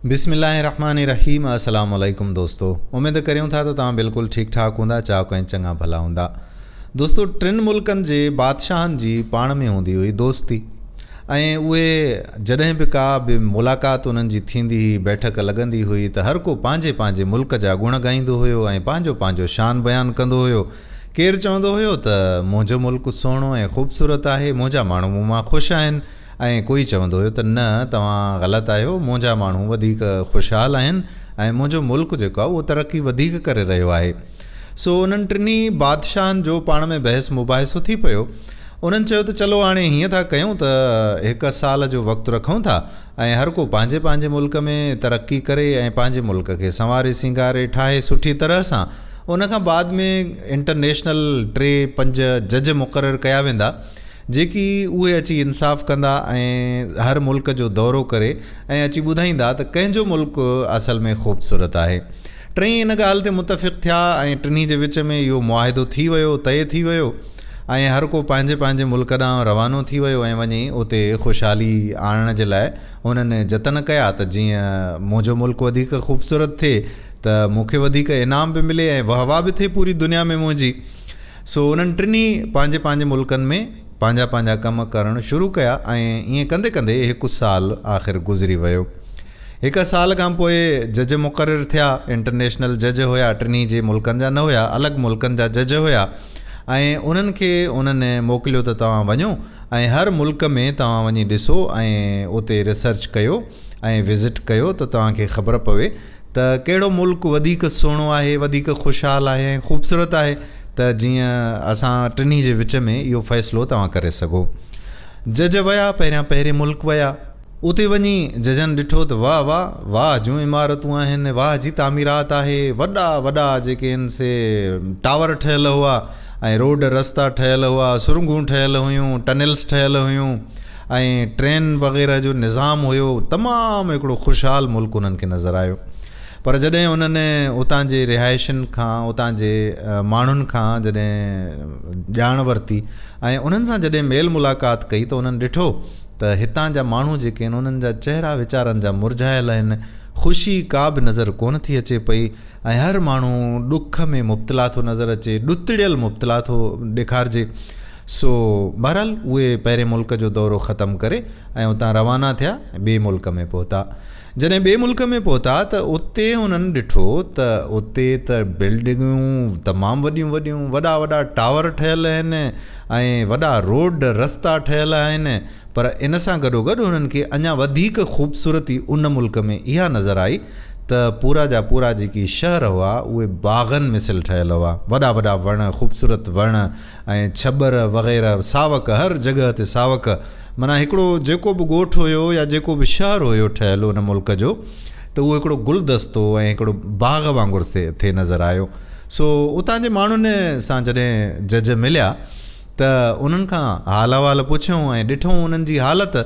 बिस्मिल्लाहिर्रहमानिर्रहीम। अस्सलाम वालेकुम दोस्तों, उम्मीद करियूं था त तव्हां बिल्कुलु ठीकु ठाकु हूंदा, चाहो कहीं चङा भला हूंदा। दोस्तों, टिनि मुल्कनि जे बादशाहनि जी पाण में हूंदी हुई दोस्ती, ऐं उहे जॾहिं बि का बि मुलाक़ात उन्हनि जी थींदी हुई, बैठक लॻंदी हुई त हर को पंहिंजे पंहिंजे मुल्क जा गुण ॻाईंदो हुयो ऐं पंहिंजो पंहिंजो शान बयानु कंदो हुयो। केरु चवंदो हुयो त मुंहिंजो मुल्क सुहिणो ऐं ख़ूबसूरत आहे, मुंहिंजा माण्हू मूं मां ख़ुशि आहिनि, ऐं कोई चवंदो हुयो त न, तव्हां ग़लति आहियो, मुंहिंजा माण्हू वधीक ख़ुशहाल आहिनि ऐं मुंहिंजो मुल्क जेको आहे उहो तरक़ी वधीक करे रहियो आहे। सो उन्हनि टिनी बादशाहनि जो पाण में बहस मुबाहिसो थी पियो। उन्हनि चयो त चलो हाणे हीअं था कयूं त 1 साल जो वक़्तु रखूं था ऐं हर को पंहिंजे पंहिंजे मुल्क में तरक़ी करे ऐं पंहिंजे मुल्क खे संवारे सिंगारे ठाहे सुठी तरह सां उनखां बाद में इंटरनेशनल 3-5 जज मुक़ररु कया वेंदा, जेकी उहे अची इंसाफ़ कंदा ऐं हर मुल्क जो दौरो करे ऐं अची ॿुधाईंदा त कंहिंजो मुल्क असल में ख़ूबसूरत आहे। टई इन ॻाल्हि ते मुतफ़िक़ थिया ऐं टिनी जे विच में इहो मुआहिदो थी वियो, तय थी वियो, ऐं हर को पंहिंजे पंहिंजे मुल्क ॾांहुं रवानो थी वियो ऐं वञी उते ख़ुशहाली आणण जे लाइ हुननि जतन कया त जीअं मुंहिंजो मुल्क वधीक ख़ूबसूरत थिए त मूंखे वधीक इनाम बि मिले ऐं वाह वाह बि थिए पूरी दुनिया में मुंहिंजी। सो उन्हनि टिनी पंहिंजे पंहिंजे मुल्कनि में पंहिंजा पंहिंजा कम करणु शुरू कया ऐं ईअं कंदे कंदे 1 साल आख़िर गुज़री वियो। 1 साल खां पोइ जज मुक़ररु थिया। इंटरनेशनल जज हुया, टिनी जे मुल्कनि जा न हुया, अलॻि मुल्कनि जा जज हुया, ऐं उन्हनि खे उन्हनि मोकिलियो त तव्हां वञो ऐं हर मुल्क में तव्हां वञी ॾिसो ऐं उते रिसर्च कयो ऐं विज़िट कयो त तव्हांखे ख़बर पवे त कहिड़ो मुल्क वधीक सुहिणो आहे, वधीक ख़ुशहाल आहे ऐं ख़ूबसूरत आहे, त जीअं असां टिनी जे विच में इहो फ़ैसिलो तव्हां करे सघो। जज विया, पहिरें मुल्क विया, उते वञी जजनि ॾिठो त वाह वाह वाह जूं इमारतूं आहिनि, वाह जी तामीरात आहे, वॾा वॾा जेके आहिनि से टावर ठहियल हुआ ऐं रोड रस्ता ठहियल हुआ, सुरंगूं ठहियल हुयूं, टनल्स ठहियल हुयूं ऐं ट्रेन वग़ैरह जो निज़ाम हुयो। तमामु हिकिड़ो ख़ुशहाल मुल्क उन्हनि खे नज़र आयो। पर जॾहिं उन्हनि उतां जे रिहाइशनि खां, उतां जे माण्हुनि खां जॾहिं ॼाण वरिती ऐं उन्हनि सां जॾहिं मेल मुलाक़ात कई त उन्हनि ॾिठो त हितां जा माण्हू जेके आहिनि उन्हनि जा चहिरा वीचारनि जा मुरझायल आहिनि, ख़ुशी का बि नज़र कोन थी अचे पई ऐं हर माण्हू ॾुख में मुब्तला थो नज़र अचे, ॾुतड़ियल मुब्तला थो ॾेखारिजे। सो बहरहाल उहे पहिरें मुल्क जो दौरो ख़तमु करे ऐं उतां रवाना थिया, ॿिए मुल्क में पहुता। जॾहिं ॿिए मुल्क में पहुता त उते उन्हनि ॾिठो त उते त बिल्डिंगूं तमामु वॾियूं वॾियूं, वॾा वॾा टावर ठहियल आहिनि ऐं वॾा रोड रस्ता ठहियल आहिनि। पर इन सां गॾोगॾु उन्हनि खे अञा वधीक ख़ूबसूरती उन मुल्क में इहा नज़र आई त पूरा जा पूरा जेकी शहर हुआ उहे बाग़नि मिसल ठहियल हुआ, वॾा वॾा वण, ख़ूबसूरत वण ऐं छबर वग़ैरह, सावक, हर जॻह ते सावक। माना हिकिड़ो जेको बि ॻोठु हुयो या जेको बि शहर हुयो ठहियलु उन मुल्क जो, त उहो हिकिड़ो गुलदस्तो ऐं हिकिड़ो बाग़ वांगुरु थिए नज़र आयो। सो उतां जे माण्हुनि सां जॾहिं जज मिलिया त उन्हनि खां हाल अहिवाल पुछियूं ऐं ॾिठूं उन्हनि जी हालति,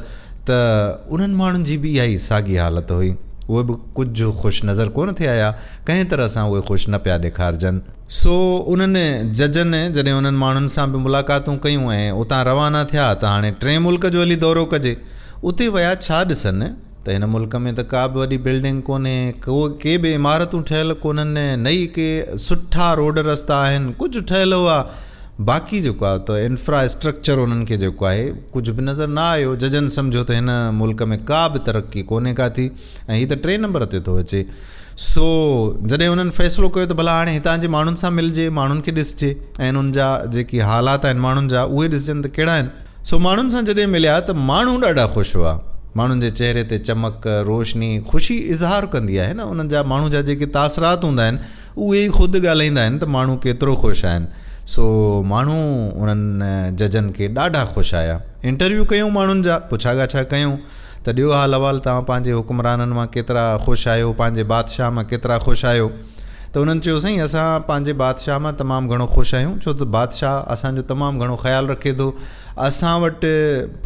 त उन्हनि माण्हुनि जी बि इहा ई साॻी हालति हुई। उहे बि कुझु ख़ुशि नज़र कोन थिया या कंहिं तरह सां उहे ख़ुशि न पिया ॾेखारिजनि। सो उन्हनि जजनि जॾहिं उन्हनि माण्हुनि सां बि मुलाक़ातूं कयूं ऐं उतां रवाना थिया त हाणे 3 मुल्क जो हली दौरो कजे। उते विया छा ॾिसनि त हिन मुल्क में त का बि वॾी बिल्डिंग कोन्हे, के बि इमारतूं ठहियल कोन्हनि, नई के सुठा रोड रस्ता आहिनि, कुझु ठहियल हुआ, बाक़ी जेको आहे त इंफ्रास्ट्रक्चर उन्हनि खे जेको आहे कुझु बि नज़र न आयो। जजनि सम्झो त हिन मुल्क में का बि तरक़ी कोन्हे का थी ऐं हीअ त 3 नंबर ते थो अचे। सो जॾहिं उन्हनि फ़ैसिलो कयो त भला हाणे हितां जे माण्हुनि सां मिलिजे, माण्हुनि खे ॾिसिजे ऐं उन्हनि जा जेकी हालात आहिनि माण्हुनि जा उहे ॾिसजनि त कहिड़ा आहिनि। सो माण्हुनि सां जॾहिं मिलिया त माण्हू ॾाढा ख़ुशि हुआ, माण्हुनि जे चहिरे ते चमक, रोशनी, ख़ुशी इज़हार कंदी आहे न। उन्हनि जा माण्हू जा जेके तासरात हूंदा आहिनि उहे ई ख़ुदि ॻाल्हाईंदा आहिनि त माण्हू केतिरो ख़ुशि आहिनि। सो माण्हू उन्हनि जजनि खे ॾाढा ख़ुशि आया। इंटरव्यू कयूं माण्हुनि जा, पुछा ॻाछा कयूं त ॾियो हाल अहिवाल, तव्हां पंहिंजे हुकुमराननि मां केतिरा ख़ुशि आहियो, पंहिंजे बादशाह मां केतिरा ख़ुशि आहियो। त उन्हनि चयो साईं असां पंहिंजे बादशाह मां तमामु घणो ख़ुशि आहियूं, छो त बादशाह असांजो तमामु घणो ख़्यालु रखे थो। असां वटि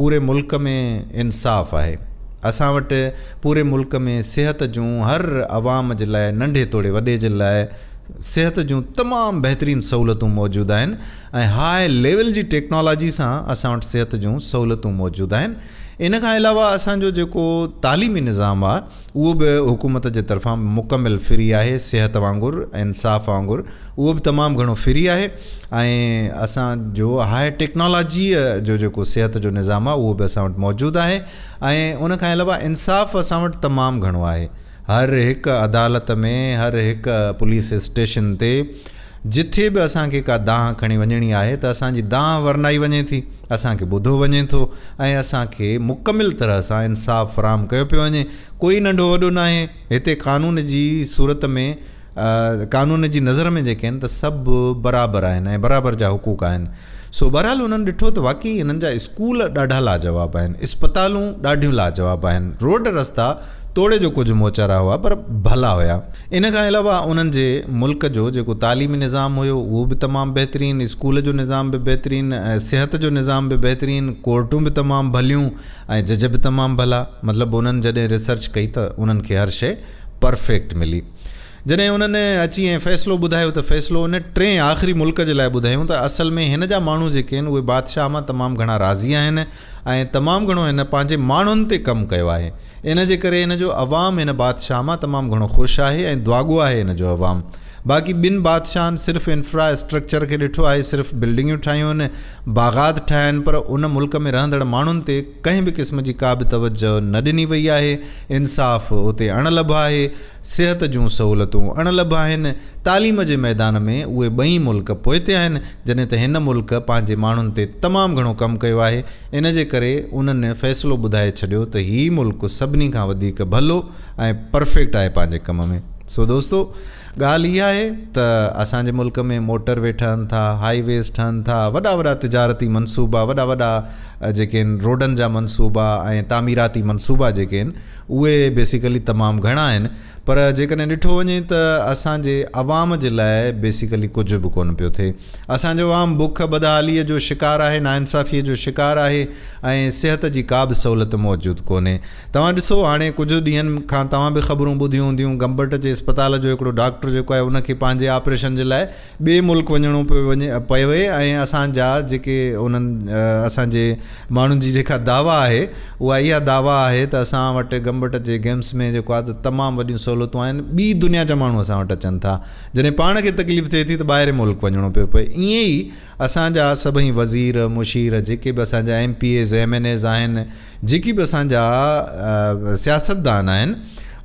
पूरे मुल्क में इंसाफ़ आहे, असां वटि पूरे मुल्क में सिहत जूं हर आवाम जे लाइ, नंढे तोड़े वॾे जे लाइ सिहत जूं तमामु बहितरीनु सहूलतूं मौजूदु आहिनि ऐं हाई लेवल जी टेक्नोलॉजी सां असां वटि सिहत जूं सहूलतूं मौजूदु आहिनि। इन खां अलावा असांजो जेको तालीमी निज़ाम आहे उहो बि हुकूमत जे तरफ़ां मुकमिल फ्री आहे, सिहत वांगुरु, इंसाफ़ वांगुरु उहो बि तमामु घणो फ्री आहे। ऐं असांजो हाई टेक्नोलॉजीअ जो जेको सिहत जो निज़ाम आहे उहो बि असां वटि मौजूदु आहे। ऐं उन खां अलावा इंसाफ़ असां वटि तमामु घणो आहे। हर हिकु अदालत में, हर हिकु पुलिस स्टेशन ते जिथे बि असांखे का दांह खणी वञणी आहे त असांजी दांह वरनाई वञे थी, असांखे ॿुधो वञे थो ऐं असांखे मुकमिल तरह सां इंसाफ़ फ़राहम कयो पियो वञे। कोई नंढो वॾो न आहे हिते। क़ानून जी सूरत में, क़ानून जी नज़र में जेके आहिनि त सभु बराबरि आहिनि ऐं बराबरि जा हुक़ूक़ आहिनि। सो बहरहाल उन्हनि ॾिठो त वाक़ई हिननि जा स्कूल ॾाढा लाजवाब आहिनि, इस्पतालूं ॾाढियूं लाजवाब आहिनि, रोड रस्ता तोड़े जो कुझु मोचारा हुआ पर भला हुया। इन खां अलावा उन्हनि जे मुल्क जो जेको तालीमी निज़ाम हुयो उहो बि तमामु बहितरीनु, स्कूल जो निज़ाम बि बहितरीनु, सिहत जो निज़ाम बि बहितरीनु, कोर्टूं बि तमामु भलियूं ऐं जज बि तमामु भला। मतिलबु उन्हनि जॾहिं रिसर्च कई त उन्हनि खे हर शइ परफेक्ट मिली। जॾहिं उन्हनि अची ऐं फ़ैसिलो ॿुधायो त फ़ैसिलो उन 3 आख़िरी मुल्क जे लाइ ॿुधायूं त असल में हिन जा माण्हू जेके आहिनि उहे बादशाह मां तमामु घणा राज़ी आहिनि ऐं तमामु घणो हिन पंहिंजे माण्हुनि ते कमु कयो आहे। इन जे करे हिन जो अवाम हिन बादशाह मां तमामु घणो ख़ुशि आहे ऐं दुआगो आहे हिन जो अवाम। बाक़ी ॿिनि बादशाहनि सिर्फ़ु इंफ्रास्ट्रक्चर खे ॾिठो आहे, सिर्फ़ु बिल्डिंगियूं ठाहियूं आहिनि, बाग़ात ठाहिया आहिनि, पर उन मुल्क में रहंदड़ माण्हुनि ते कंहिं बि क़िस्म जी का बि तवजो न ॾिनी वई आहे। इंसाफ़ उते अणलभ आहे, सिहत जूं सहूलतूं अणलभ आहिनि, तालीम जे मैदान में उहे ॿई मुल्क पोइते आहिनि, जॾहिं त हिन मुल्क पंहिंजे माण्हुनि ते तमामु घणो कमु कयो आहे। इन जे करे उन्हनि फ़ैसिलो ॿुधाए छॾियो त हीउ मुल्क सभिनी खां वधीक भलो ऐं परफेक्ट आहे पंहिंजे कम में। सो दोस्तो, ॻाल्हि इहा आहे त असांजे मुल्क में मोटरवे ठहनि था, हाईवेज़ ठहनि था, वॾा वॾा तिजारती मनसूबा, वॾा वॾा जेके आहिनि रोडनि जा मनसूबा ऐं तामीराती मनसूबा जेके आहिनि उहे बेसिकली तमामु घणा आहिनि। पर जेकॾहिं ॾिठो वञे त असांजे अवाम जे लाइ बेसिकली कुझु बि कोन पियो थिए। असांजो अवाम बुख बदहालीअ जो शिकार आहे, नाइंसाफ़ीअ जो शिकार आहे ऐं सिहत जी का बि सहूलियत मौजूदु कोन्हे। तव्हां ॾिसो, हाणे कुझु ॾींहंनि खां तव्हां बि ख़बरूं ॿुधियूं हूंदियूं, गंबट जे इस्पताल जो हिकिड़ो डॉक्टर जेको आहे उनखे पंहिंजे ऑपरेशन जे लाइ ॿिए मुल्क वञिणो पियो ऐं असांजा जेके उन्हनि असांजे माण्हुनि जी जेका दावा आहे उहा इहा दावा आहे त असां वटि गंबट जे गेम्स में जेको आहे त तमामु वॾियूं सहूलियतूं आहिनि, ॿी दुनिया जा माण्हू असां वटि अचनि था। जॾहिं पाण खे तकलीफ़ थिए थी त ॿाहिरि मुल्क वञिणो पियो पए। ईअं ई असांजा सभई वज़ीर, मुशीर, जेके बि असांजा MPAs, MNAs आहिनि, जेकी बि असांजा सियासतदान आहिनि,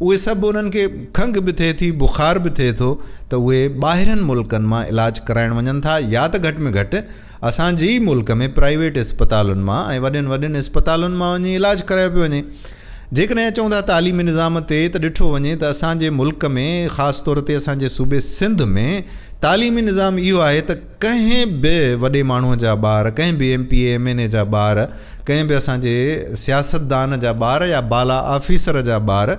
उहे सभु उन्हनि खे खंघि बि थिए थी, बुख़ार बि थिए थो त उहे ॿाहिरनि मुल्कनि मां इलाजु कराइणु वञनि था, या त घटि में घटि असांजे ई मुल्क में प्राइवेट इस्पतालुनि मां ऐं वॾनि वॾनि इस्पतालुनि मां वञी इलाजु करायो पियो वञे। जेकॾहिं अचूं था तालीमी निज़ाम ते त ॾिठो वञे त असांजे मुल्क में, ख़ासि तौर ते असांजे सूबे सिंध में तालीमी निज़ाम इहो आहे त कंहिं बि वॾे माण्हूअ जा ॿार, कंहिं बि MPA MNA जा ॿार, कंहिं बि असांजे सियासतदान जा ॿार या बाला ऑफिसर जा ॿार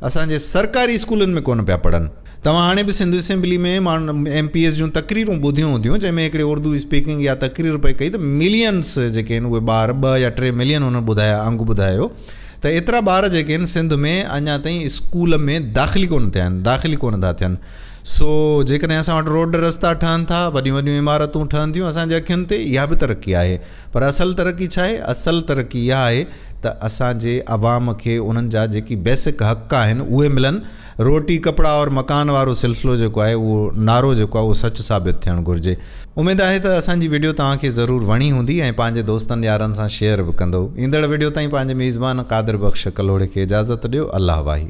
असांजे सरकारी स्कूलनि में कोन पिया पढ़नि। तव्हां हाणे बि सिंध असेंबली में माण्हू MPAs जूं तक़रीरूं ॿुधियूं हूंदियूं, जंहिंमें हिकिड़े उर्दू स्पीकिंग या तक़रीर पई कई त मिलियंस जेके आहिनि उहे ॿार, 2 या 3 मिलियन हुन ॿुधाया, अंग ॿुधायो त एतिरा ॿार जेके आहिनि सिंध में अञा ताईं स्कूल में दाख़िली कोन थिया आहिनि, दाख़िली कोन था थियनि। सो जेकॾहिं असां वटि रोड रस्ता ठहनि था, वॾियूं वॾियूं इमारतूं ठहनि थियूं असांजे अखियुनि ते, इहा बि तरक़ी आहे। पर असल तरक़ी छा आहे? असल तरक़ी इहा आहे त असांजे अवाम खे उन्हनि जा जेकी बेसिक हक़ आहिनि उहे मिलनि। रोटी, कपिड़ा और मकान वारो सिलसिलो जेको आहे उहो नारो जेको आहे उहो सच साबित थियणु घुरिजे। उमेदु आहे त असांजी वीडियो तव्हांखे ज़रूरु वणी हूंदी ऐं पंहिंजे दोस्तनि यारनि सां शेयर बि कंदो। ईंदड़ वीडियो ताईं पंहिंजे मेज़बान क़ादिर बख़्श कलोड़े खे इजाज़त ॾियो। अल्लाह वाही।